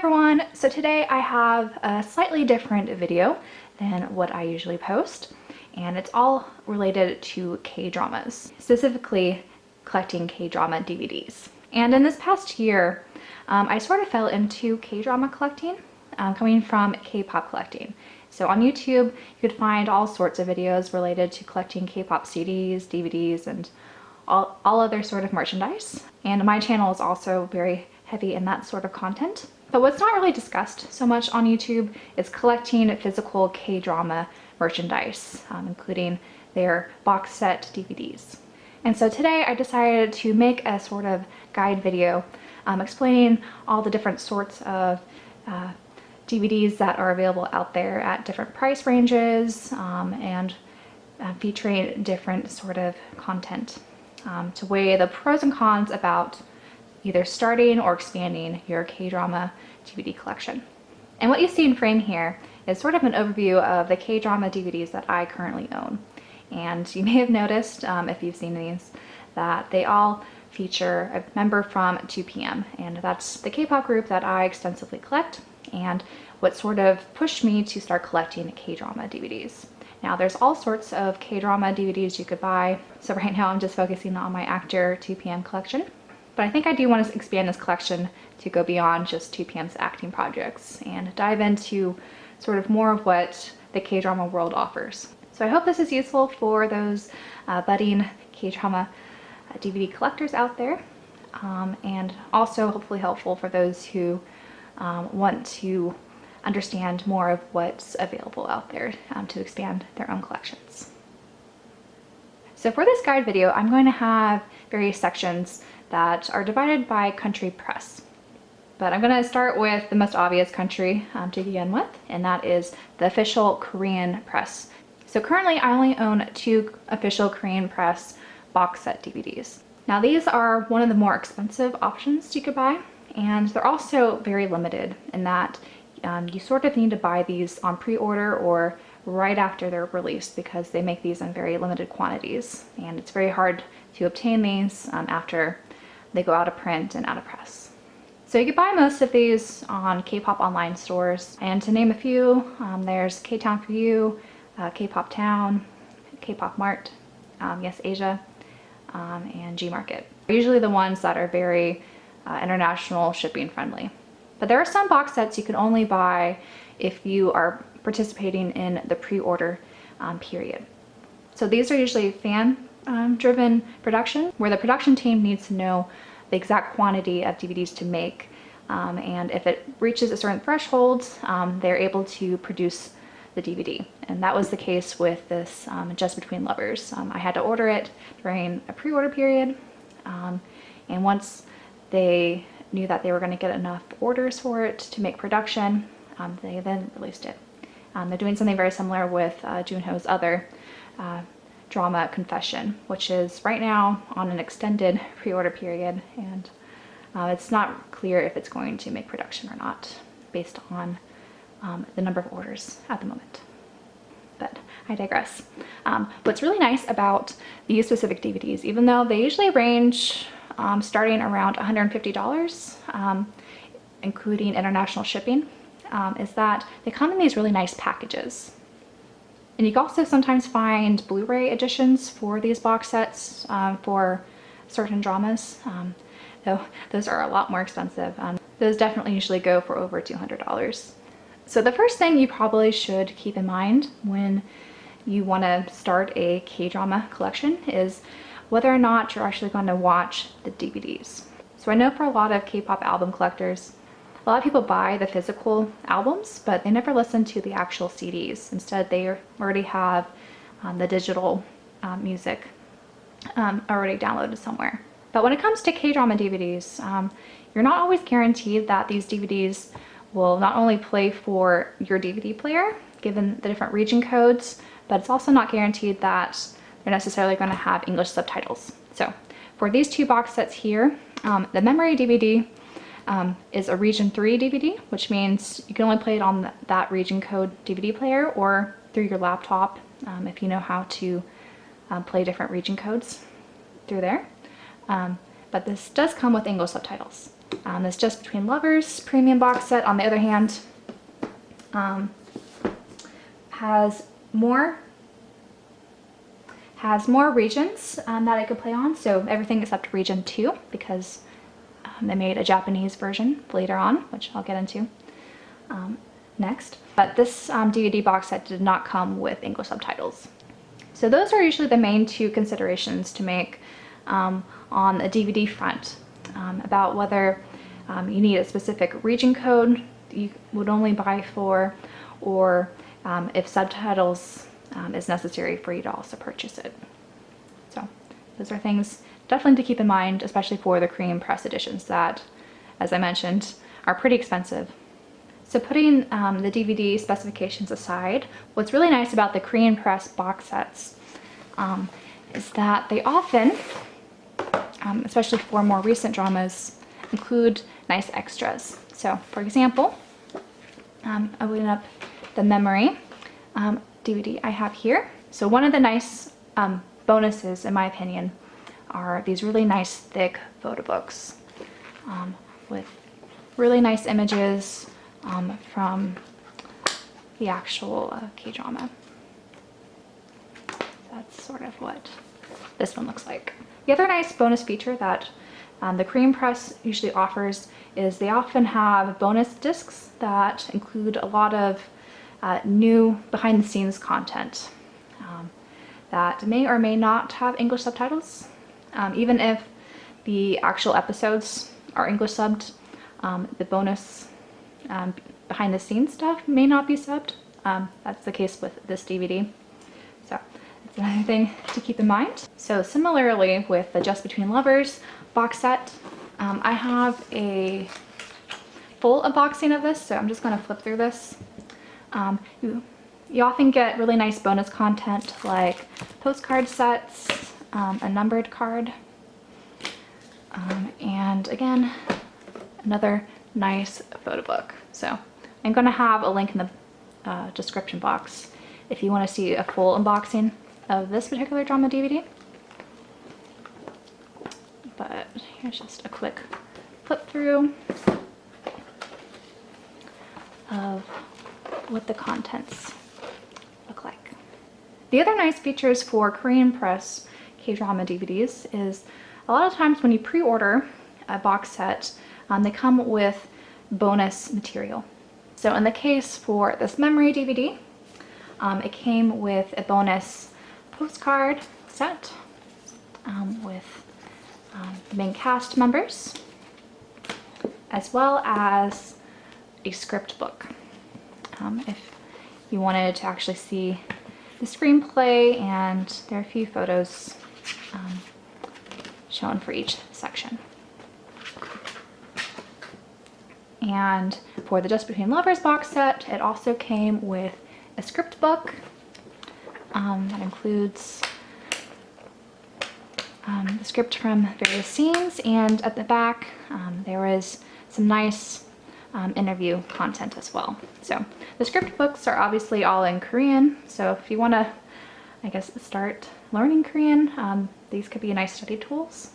everyone! So today I have a slightly different video than what I usually post, and it's all related to K-dramas, specifically collecting K-drama DVDs. And in this past year, I sort of fell into K-drama collecting, coming from K-pop collecting. So on YouTube, you could find all sorts of videos related to collecting K-pop CDs, DVDs, and all other sort of merchandise. And my channel is also very heavy in that sort of content. But what's not really discussed so much on YouTube is collecting physical K-drama merchandise, including their box set DVDs. And so today I decided to make a sort of guide video explaining all the different sorts of DVDs that are available out there at different price ranges and featuring different sort of content to weigh the pros and cons about either starting or expanding your K-drama DVD collection. And what you see in frame here is sort of an overview of the K-drama DVDs that I currently own. And you may have noticed, if you've seen these, that they all feature a member from 2PM, and that's the K-pop group that I extensively collect and what sort of pushed me to start collecting K-drama DVDs. Now there's all sorts of K-drama DVDs you could buy, so right now I'm just focusing on my actor 2PM collection. But I think I do want to expand this collection to go beyond just 2PM's acting projects and dive into sort of more of what the K-drama world offers. So I hope this is useful for those budding K-drama DVD collectors out there, and also hopefully helpful for those who want to understand more of what's available out there to expand their own collections. So for this guide video, I'm going to have various sections that are divided by country press. But I'm going to start with the most obvious country to begin with, and that is the official Korean press. So currently I only own 2 official Korean press box set DVDs. Now these are one of the more expensive options you could buy, and they're also very limited in that you sort of need to buy these on pre-order or right after they're released, because they make these in very limited quantities, and it's very hard to obtain these after they go out of print and out of press. So you can buy most of these on K-pop online stores, and to name a few, there's K-Town For You, K-Pop Town, K-Pop Mart, Yes Asia, and G-Market. Usually the ones that are very international shipping friendly. But there are some box sets you can only buy if you are participating in the pre-order period. So these are usually fan driven production, where the production team needs to know the exact quantity of DVDs to make, and if it reaches a certain threshold, they're able to produce the DVD. And that was the case with this Just Between Lovers. I had to order it during a pre-order period, and once they knew that they were going to get enough orders for it to make production, they then released it. They're doing something very similar with Junho's other drama Confession, which is right now on an extended pre-order period, and it's not clear if it's going to make production or not based on the number of orders at the moment. But I digress. What's really nice about these specific DVDs, even though they usually range starting around $150, including international shipping, is that they come in these really nice packages. And you can also sometimes find Blu-ray editions for these box sets for certain dramas, though those are a lot more expensive. Those definitely usually go for over $200. So the first thing you probably should keep in mind when you want to start a K-drama collection is whether or not you're actually going to watch the DVDs. So I know for a lot of K-pop album collectors, a lot of people buy the physical albums, but they never listen to the actual CDs. Instead, they already have the digital music already downloaded somewhere. But when it comes to K-drama DVDs, you're not always guaranteed that these DVDs will not only play for your DVD player, given the different region codes, but it's also not guaranteed that they're necessarily going to have English subtitles. So for these 2 box sets here, the memory DVD is a region 3 DVD, which means you can only play it on that region code DVD player or through your laptop if you know how to play different region codes through there. But this does come with English subtitles. This Just Between Lovers premium box set, on the other hand, has more regions that I could play on. So everything except region 2, because they made a Japanese version later on, which I'll get into next. But this DVD box set did not come with English subtitles. So those are usually the main two considerations to make on a DVD front, about whether you need a specific region code you would only buy for, or if subtitles is necessary for you to also purchase it. So those are things definitely to keep in mind, especially for the Korean press editions that, as I mentioned, are pretty expensive. So putting the DVD specifications aside, what's really nice about the Korean press box sets is that they often, especially for more recent dramas, include nice extras. So for example, opening up the memory DVD I have here. So one of the nice bonuses, in my opinion, are these really nice thick photo books with really nice images from the actual K-drama. That's sort of what this one looks like. The other nice bonus feature that the Korean press usually offers is they often have bonus discs that include a lot of new behind-the-scenes content that may or may not have English subtitles. Even if the actual episodes are English subbed, the bonus behind-the-scenes stuff may not be subbed. That's the case with this DVD. So that's another thing to keep in mind. So similarly with the Just Between Lovers box set, I have a full unboxing of this, so I'm just going to flip through this. You often get really nice bonus content like postcard sets, a numbered card, and again, another nice photo book. So I'm going to have a link in the description box if you want to see a full unboxing of this particular drama DVD. But here's just a quick flip through of what the contents look like. The other nice features for Korean press K-drama DVDs is a lot of times when you pre-order a box set, they come with bonus material. So in the case for this memory DVD, it came with a bonus postcard set with the main cast members, as well as a script book. If you wanted to actually see the screenplay, and there are a few photos shown for each section. And for the Just Between Lovers box set, it also came with a script book that includes the script from various scenes, and at the back there was some nice interview content as well. So the script books are obviously all in Korean, so if you want to, I guess, start learning Korean, these could be nice study tools.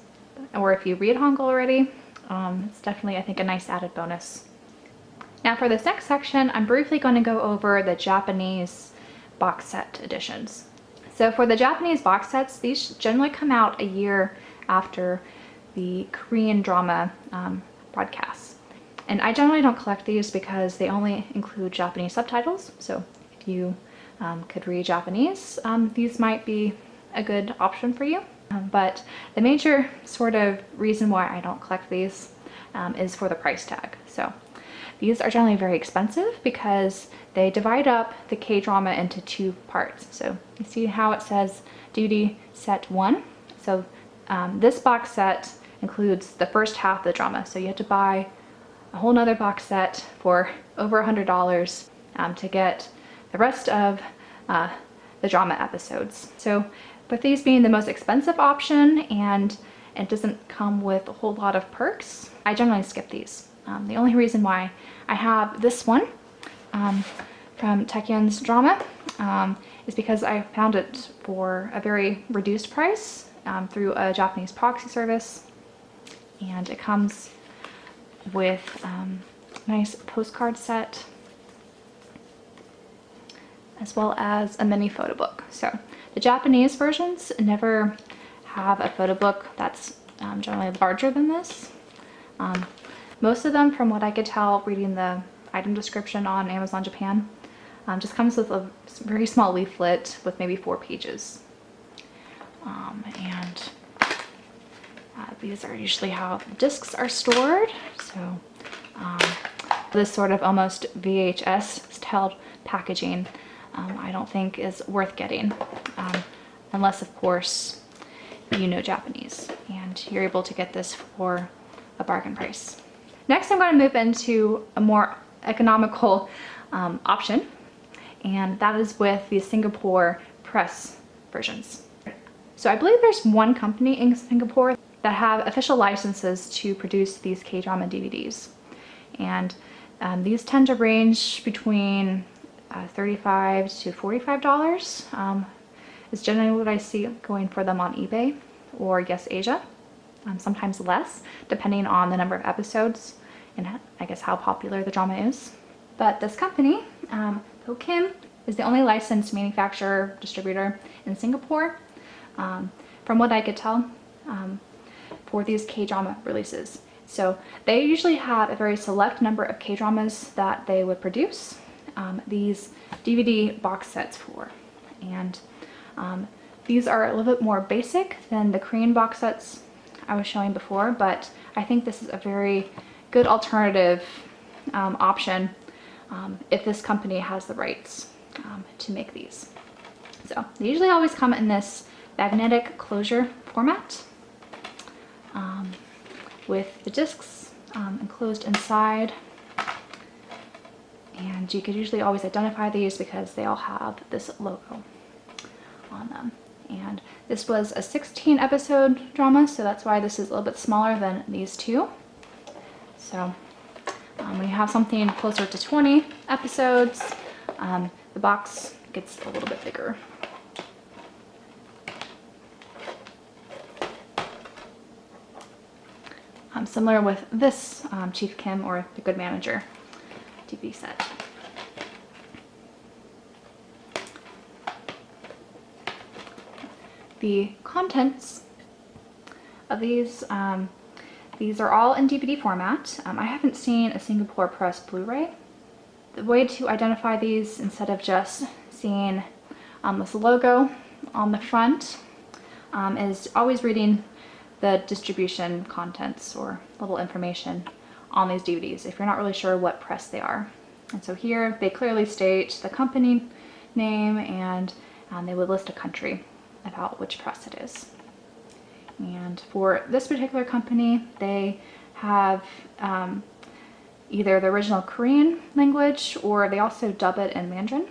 Or if you read Hangul already, it's definitely, I think, a nice added bonus. Now for this next section, I'm briefly going to go over the Japanese box set editions. So for the Japanese box sets, these generally come out a year after the Korean drama broadcasts. And I generally don't collect these because they only include Japanese subtitles. So if you could read Japanese, these might be a good option for you. But the major sort of reason why I don't collect these is for the price tag. So these are generally very expensive because they divide up the K-drama into two parts. So you see how it says DVD set 1. So this box set includes the first half of the drama. So you have to buy a whole nother box set for over $100 to get the rest of the drama episodes. So with these being the most expensive option and it doesn't come with a whole lot of perks, I generally skip these. The only reason why I have this one from Taekyeon's drama is because I found it for a very reduced price through a Japanese proxy service, and it comes with nice postcard set, as well as a mini photo book. So the Japanese versions never have a photo book that's generally larger than this. Most of them, from what I could tell reading the item description on Amazon Japan, just comes with a very small leaflet with maybe 4 pages. These are usually how the discs are stored. So this sort of almost VHS styled packaging I don't think is worth getting, unless of course you know Japanese and you're able to get this for a bargain price. Next, I'm going to move into a more economical option, and that is with the Singapore press versions. So I believe there's one company in Singapore that have official licenses to produce these K-drama DVDs. And these tend to range between $35 to $45 is generally what I see going for them on eBay or Yes Asia. Sometimes less, depending on the number of episodes and I guess how popular the drama is. But this company, Kim, is the only licensed manufacturer distributor in Singapore, from what I could tell, for these K-drama releases. So they usually have a very select number of K-dramas that they would produce these DVD box sets for. And these are a little bit more basic than the Korean box sets I was showing before, but I think this is a very good alternative option if this company has the rights to make these. So they usually always come in this magnetic closure format with the discs enclosed inside, and you could usually always identify these because they all have this logo on them. And this was a 16 episode drama, so that's why this is a little bit smaller than these two. So when you have something closer to 20 episodes, the box gets a little bit bigger. Similar with this Chief Kim or The Good Manager DVD set. The contents of these are all in DVD format. I haven't seen a Singapore Press Blu-ray. The way to identify these, instead of just seeing this logo on the front, is always reading the distribution contents or little information on these DVDs if you're not really sure what press they are. And so here they clearly state the company name, and they would list a country about which press it is. And for this particular company, they have either the original Korean language or they also dub it in Mandarin.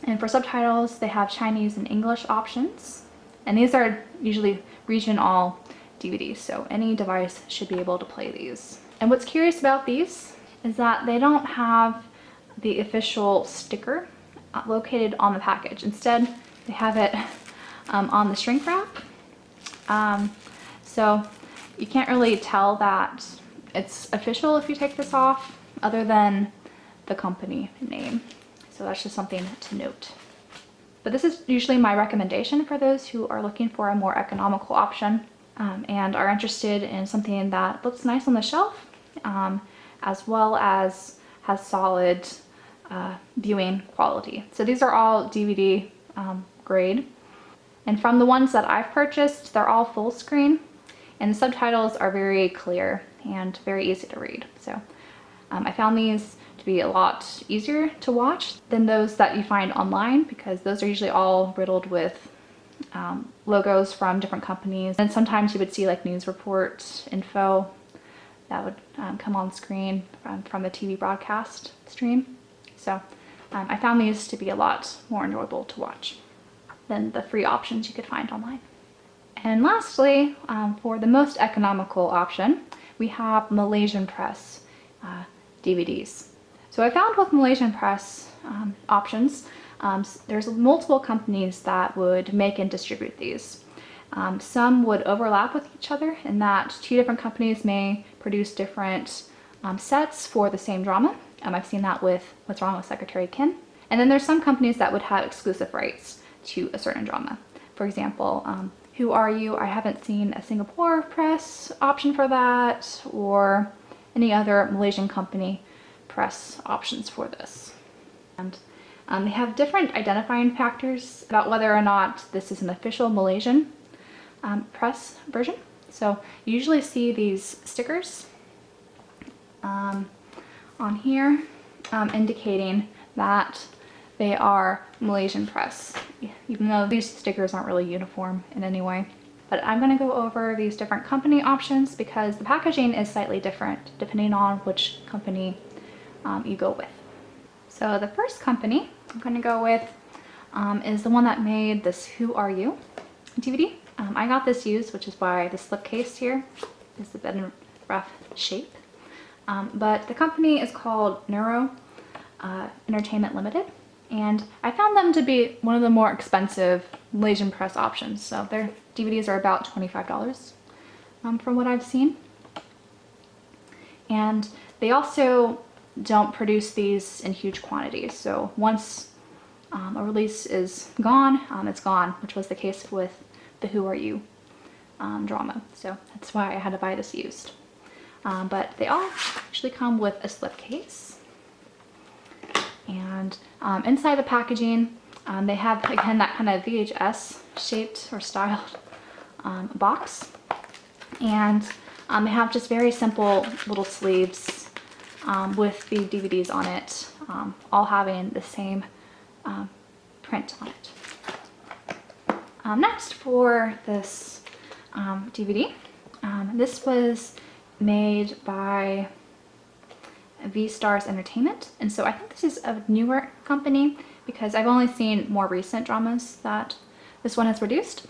And for subtitles, they have Chinese and English options. And these are usually regional DVDs, so any device should be able to play these. And what's curious about these is that they don't have the official sticker located on the package. Instead, they have it on the shrink wrap. So you can't really tell that it's official if you take this off, other than the company name. So that's just something to note. But this is usually my recommendation for those who are looking for a more economical option and are interested in something that looks nice on the shelf, as well as has solid viewing quality. So these are all DVD grade. And from the ones that I've purchased, they're all full screen, and the subtitles are very clear and very easy to read. So I found these to be a lot easier to watch than those that you find online, because those are usually all riddled with logos from different companies. And sometimes you would see like news report info that would come on screen from the TV broadcast stream. So I found these to be a lot more enjoyable to watch than the free options you could find online. And lastly, for the most economical option, we have Malaysian Press DVDs. So I found with Malaysian Press options, there's multiple companies that would make and distribute these. Some would overlap with each other in that two different companies may produce different sets for the same drama. I've seen that with What's Wrong with Secretary Kim. And then there's some companies that would have exclusive rights to a certain drama. For example, Who Are You? I haven't seen a Singapore press option for that, or any other Malaysian company press options for this. And they have different identifying factors about whether or not this is an official Malaysian press version. So you usually see these stickers on here indicating that they are Malaysian press, even though these stickers aren't really uniform in any way. But I'm going to go over these different company options because the packaging is slightly different depending on which company you go with. So the first company I'm going to go with is the one that made this Who Are You DVD. I got this used, which is why the slipcase here is a bit in rough shape. But the company is called Neuro Entertainment Limited, and I found them to be one of the more expensive Malaysian press options. So their DVDs are about $25 from what I've seen. And they also don't produce these in huge quantities. So once a release is gone, it's gone, which was the case with the Who Are You drama. So that's why I had to buy this used. But they all actually come with a slipcase. And inside the packaging, they have, again, that kind of VHS shaped or styled box. And they have just very simple little sleeves with the DVDs on it, all having the same print on it. Next for this DVD, this was made by V-Stars Entertainment, and so I think this is a newer company because I've only seen more recent dramas that this one has produced,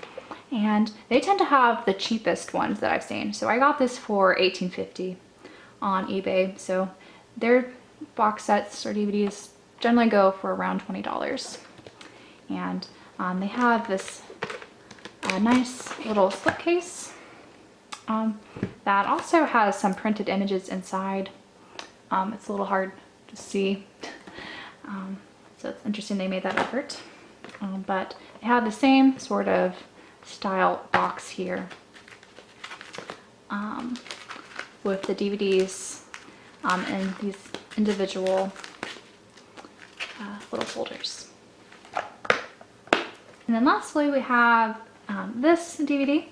and they tend to have the cheapest ones that I've seen. So I got this for $18.50 on eBay, so their box sets or DVDs generally go for around $20. And they have this nice little slipcase that also has some printed images inside. It's a little hard to see, so it's interesting they made that effort. But they have the same sort of style box here with the DVDs in these individual little folders. And then lastly we have this DVD,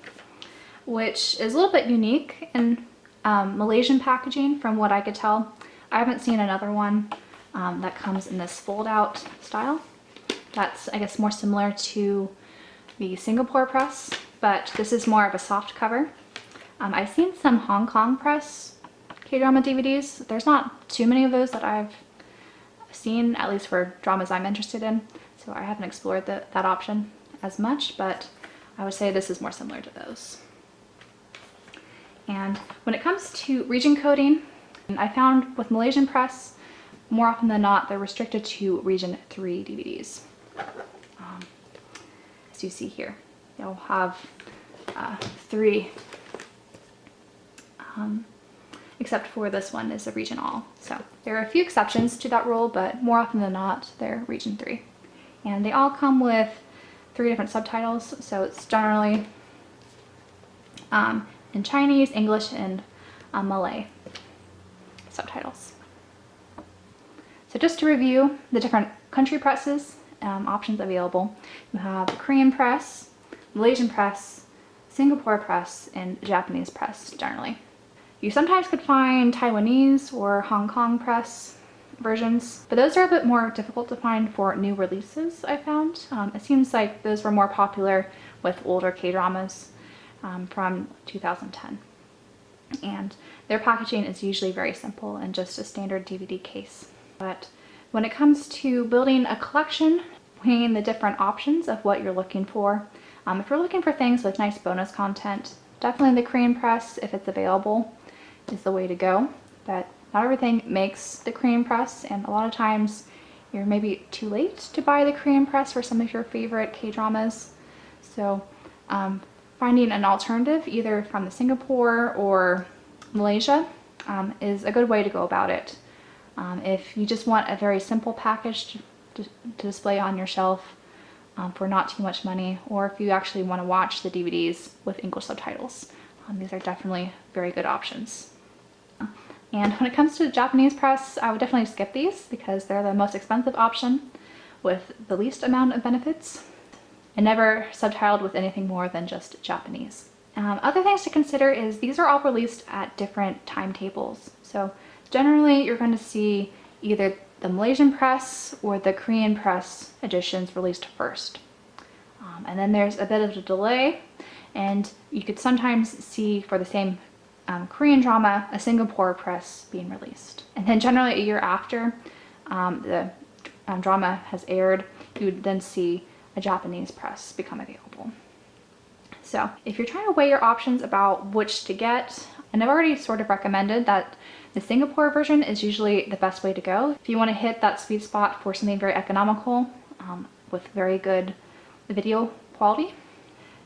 which is a little bit unique in Malaysian packaging from what I could tell. I haven't seen another one that comes in this fold-out style. That's, I guess, more similar to the Singapore press, but this is more of a soft cover. I've seen some Hong Kong press K-drama DVDs. There's not too many of those that I've seen, at least for dramas I'm interested in, so I haven't explored that option as much, but I would say this is more similar to those. And when it comes to region coding, I found with Malaysian press, more often than not, they're restricted to region 3 DVDs. As you see here, they'll have 3, except for this one is a region all. So there are a few exceptions to that rule, but more often than not, they're region 3. And they all come with 3 different subtitles, so it's generally in Chinese, English, and Malay subtitles. So just to review the different country presses options available, you have Korean press, Malaysian press, Singapore press, and Japanese press generally. You sometimes could find Taiwanese or Hong Kong press versions, but those are a bit more difficult to find for new releases, I found. It seems like those were more popular with older K-dramas from 2010. And their packaging is usually very simple and just a standard DVD case. But when it comes to building a collection, weighing the different options of what you're looking for, if you're looking for things with nice bonus content, definitely the Korean press, if it's available, is the way to go. But not everything makes the Korean press, and a lot of times you're maybe too late to buy the Korean press for some of your favorite K-dramas. So finding an alternative either from the Singapore or Malaysia is a good way to go about it. If you just want a very simple package to display on your shelf for not too much money, or if you actually want to watch the DVDs with English subtitles, these are definitely very good options. And when it comes to the Japanese press, I would definitely skip these because they're the most expensive option with the least amount of benefits, and never subtitled with anything more than just Japanese. Other things to consider is these are all released at different timetables. So generally you're going to see either the Malaysian press or the Korean press editions released first. And then there's a bit of a delay, and you could sometimes see for the same Korean drama a Singapore press being released. And then generally a year after the drama has aired, you would then see a Japanese press become available. So if you're trying to weigh your options about which to get, and I've already sort of recommended that the Singapore version is usually the best way to go if you want to hit that sweet spot for something very economical with very good video quality.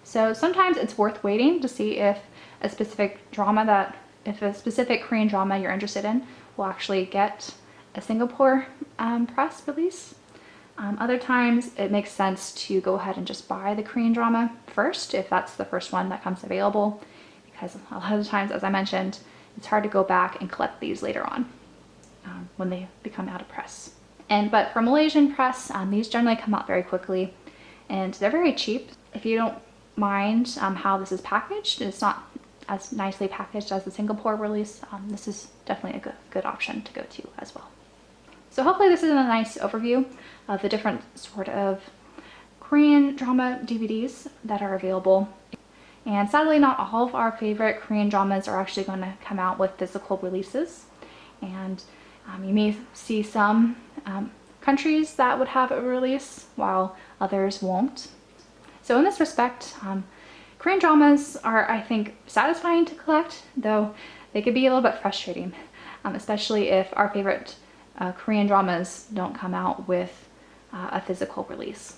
So sometimes it's worth waiting to see if a specific Korean drama you're interested in will actually get a Singapore press release. Other times it makes sense to go ahead and just buy the Korean drama first if that's the first one that comes available, because a lot of the times, as I mentioned, it's hard to go back and collect these later on when they become out of press. But for Malaysian press, these generally come out very quickly and they're very cheap. If you don't mind how this is packaged, it's not as nicely packaged as the Singapore release. This is definitely a good option to go to as well. So hopefully this is a nice overview of the different sort of Korean drama DVDs that are available. And sadly, not all of our favorite Korean dramas are actually going to come out with physical releases. And you may see some countries that would have a release while others won't. So in this respect, Korean dramas are, I think, satisfying to collect, though they could be a little bit frustrating, especially if our favorite Korean dramas don't come out with a physical release.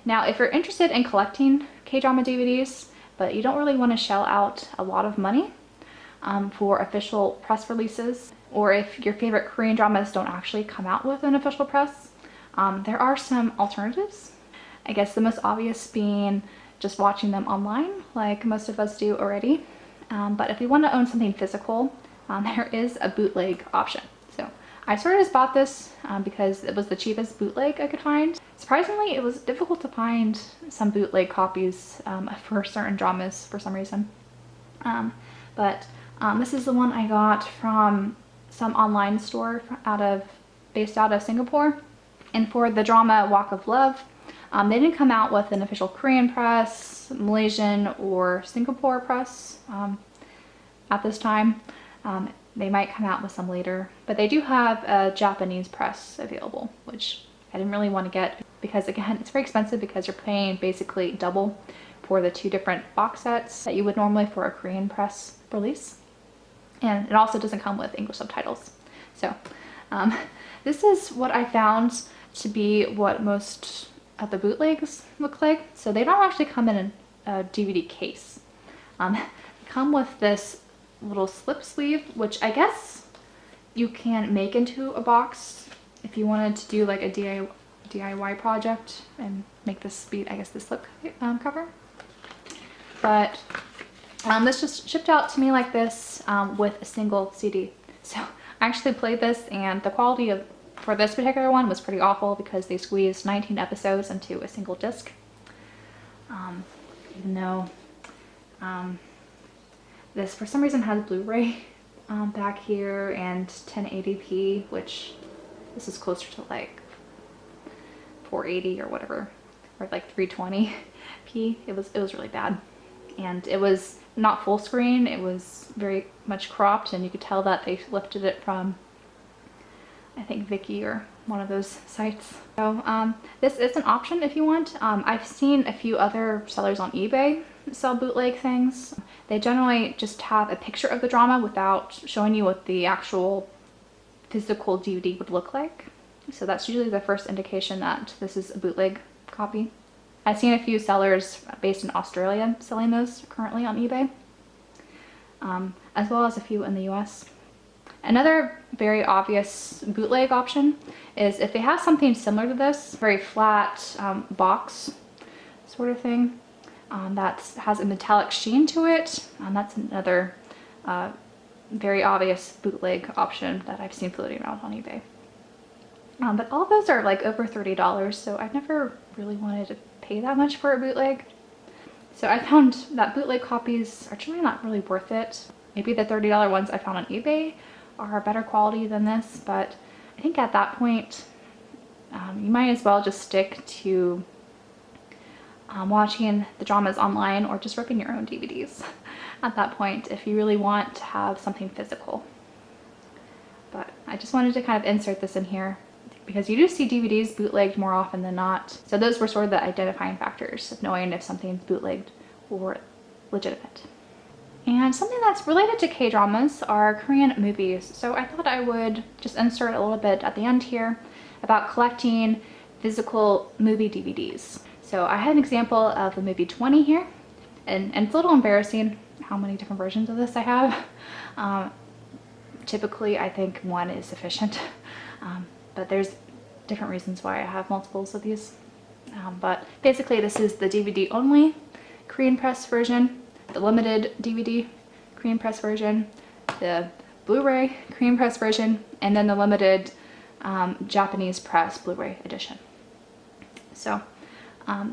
Now, if you're interested in collecting K-drama DVDs, but you don't really want to shell out a lot of money for official press releases, or if your favorite Korean dramas don't actually come out with an official press, there are some alternatives. I guess the most obvious being just watching them online, like most of us do already. But if you want to own something physical, there is a bootleg option. So I sort of just bought this because it was the cheapest bootleg I could find. Surprisingly, it was difficult to find some bootleg copies for certain dramas for some reason. But this is the one I got from some online store based out of Singapore. And for the drama Walk of Love, they didn't come out with an official Korean press, Malaysian, or Singapore press at this time. They might come out with some later, but they do have a Japanese press available, which I didn't really want to get because, again, it's very expensive because you're paying basically double for the two different box sets that you would normally for a Korean press release. And it also doesn't come with English subtitles. So this is what I found to be what most of the bootlegs look like. So they don't actually come in a DVD case. They come with this little slip sleeve, which I guess you can make into a box if you wanted to do like a DIY project and make this be, I guess, the slip cover. But this just shipped out to me like this with a single CD. So I actually played this, and the quality for this particular one was pretty awful because they squeezed 19 episodes into a single disc. Even though this for some reason has Blu-ray back here and 1080p, which this is closer to like 480 or whatever, or like 320p. It was really bad, and it was not full screen. It was very much cropped, and you could tell that they lifted it from, I think, Viki or one of those sites. So this is an option if you want. I've seen a few other sellers on eBay sell bootleg things. They generally just have a picture of the drama without showing you what the actual physical DVD would look like. So that's usually the first indication that this is a bootleg copy. I've seen a few sellers based in Australia selling those currently on eBay, as well as a few in the US. Another very obvious bootleg option is if they have something similar to this, very flat box sort of thing that has a metallic sheen to it. That's another very obvious bootleg option that I've seen floating around on eBay. But all of those are like over $30, so I've never really wanted to pay that much for a bootleg. So I found that bootleg copies are truly not really worth it. Maybe the $30 ones I found on eBay are better quality than this, but I think at that point you might as well just stick to watching the dramas online or just ripping your own DVDs at that point if you really want to have something physical. But I just wanted to kind of insert this in here because you do see DVDs bootlegged more often than not. So those were sort of the identifying factors of knowing if something's bootlegged or legitimate. And something that's related to K-dramas are Korean movies. So I thought I would just insert a little bit at the end here about collecting physical movie DVDs. So I have an example of the movie 20 here, and it's a little embarrassing how many different versions of this I have. Typically I think one is sufficient, but there's different reasons why I have multiples of these. But basically this is the DVD only Korean press version, the limited DVD Korean press version, the Blu-ray Korean press version, and then the limited Japanese press Blu-ray edition. So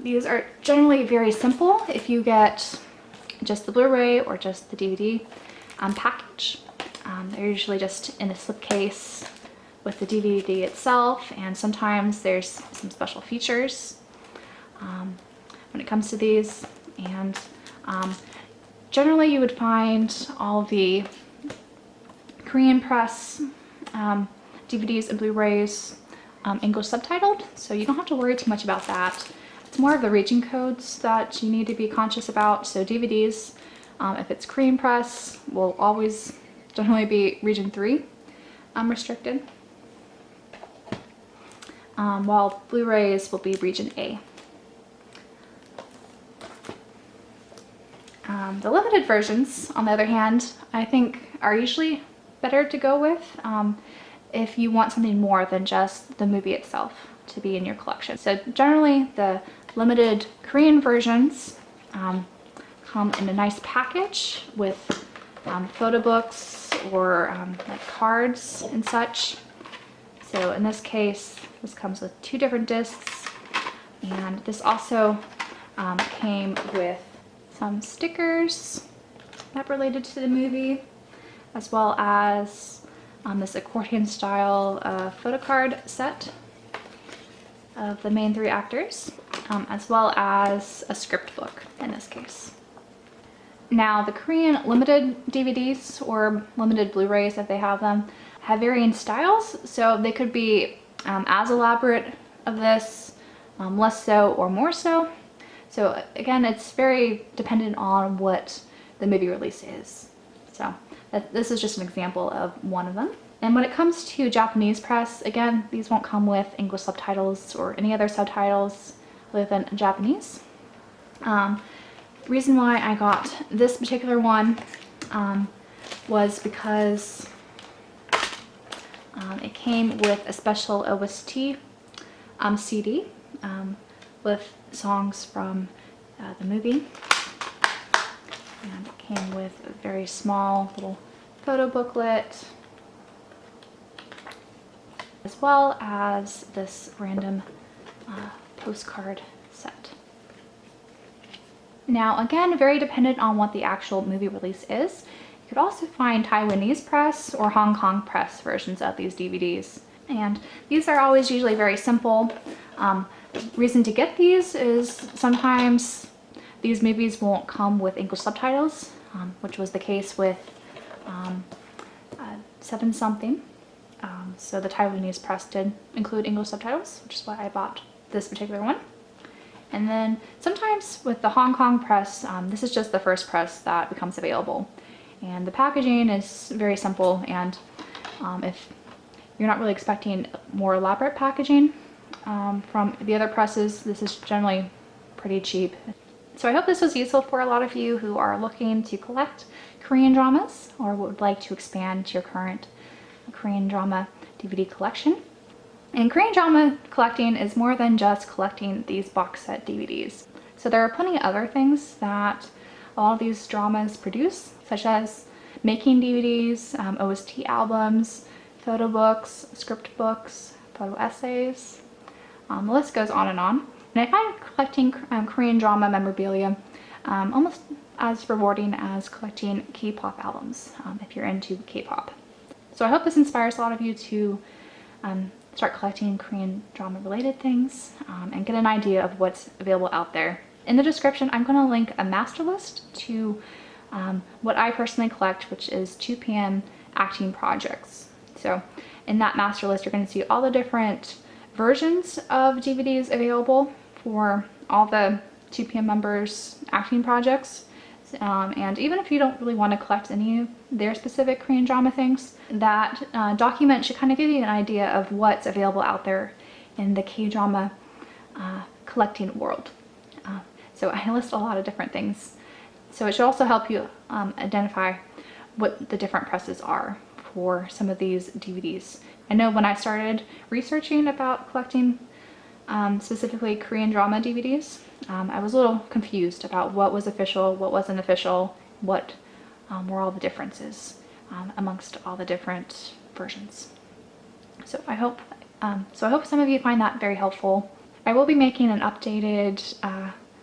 these are generally very simple if you get just the Blu-ray or just the DVD package. They're usually just in a slipcase with the DVD itself, and sometimes there's some special features when it comes to these. And generally you would find all the Korean press DVDs and Blu-rays English subtitled, so you don't have to worry too much about that. It's more of the region codes that you need to be conscious about. So DVDs, if it's Korean press, will always generally be region 3 restricted, while Blu-rays will be region A. The limited versions, on the other hand, I think are usually better to go with if you want something more than just the movie itself to be in your collection. So generally the limited Korean versions come in a nice package with photo books or like cards and such. So in this case, this comes with 2 different discs, and this also came with some stickers that related to the movie, as well as this accordion style photo card set of the main 3 actors, as well as a script book in this case. Now the Korean limited DVDs or limited Blu-rays, if they have them, have varying styles, so they could be as elaborate of this, less so, or more so. So again, it's very dependent on what the movie release is. So this is just an example of one of them. And when it comes to Japanese press, again, these won't come with English subtitles or any other subtitles other than Japanese. Reason why I got this particular one was because it came with a special OST CD with songs from the movie, and it came with a very small little photo booklet, as well as this random postcard set. Now again, very dependent on what the actual movie release is. You could also find Taiwanese press or Hong Kong press versions of these DVDs. And these are always usually very simple. The reason to get these is sometimes these movies won't come with English subtitles, which was the case with 7 something. So the Taiwanese press did include English subtitles, which is why I bought this particular one. And then sometimes with the Hong Kong press, this is just the first press that becomes available. And the packaging is very simple, and if you're not really expecting more elaborate packaging from the other presses, this is generally pretty cheap. So I hope this was useful for a lot of you who are looking to collect Korean dramas or would like to expand your current Korean drama DVD collection. And Korean drama collecting is more than just collecting these box set DVDs. So there are plenty of other things that all of these dramas produce, such as making DVDs, OST albums, photo books, script books, photo essays. The list goes on and on. And I find collecting Korean drama memorabilia almost as rewarding as collecting K-pop albums, if you're into K-pop. So I hope this inspires a lot of you to start collecting Korean drama related things and get an idea of what's available out there. In the description, I'm going to link a master list to what I personally collect, which is 2 p.m. acting projects. So in that master list, you're going to see all the different versions of DVDs available for all the 2 p.m. members' acting projects. And even if you don't really want to collect any of their specific Korean drama things, that document should kind of give you an idea of what's available out there in the K-drama collecting world. So I list a lot of different things. So it should also help you identify what the different presses are for some of these DVDs. I know when I started researching about collecting specifically Korean drama DVDs, I was a little confused about what was official, what wasn't official, what were all the differences amongst all the different versions. So I hope some of you find that very helpful. I will be making an updated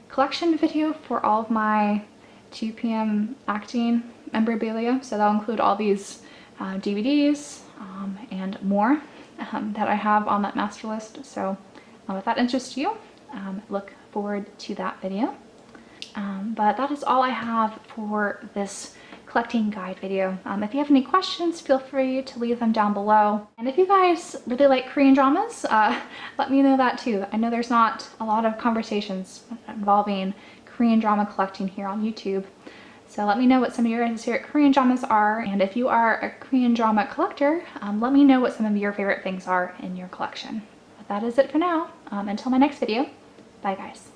collection video for all of my 2 p.m. acting memorabilia. So that'll include all these DVDs and more that I have on that master list. So if that interests you, look forward to that video. But that is all I have for this collecting guide video. If you have any questions, feel free to leave them down below. And if you guys really like Korean dramas, let me know that too. I know there's not a lot of conversations involving Korean drama collecting here on YouTube. So let me know what some of your guys' favorite Korean dramas are. And if you are a Korean drama collector, let me know what some of your favorite things are in your collection. But that is it for now. Until my next video, bye guys.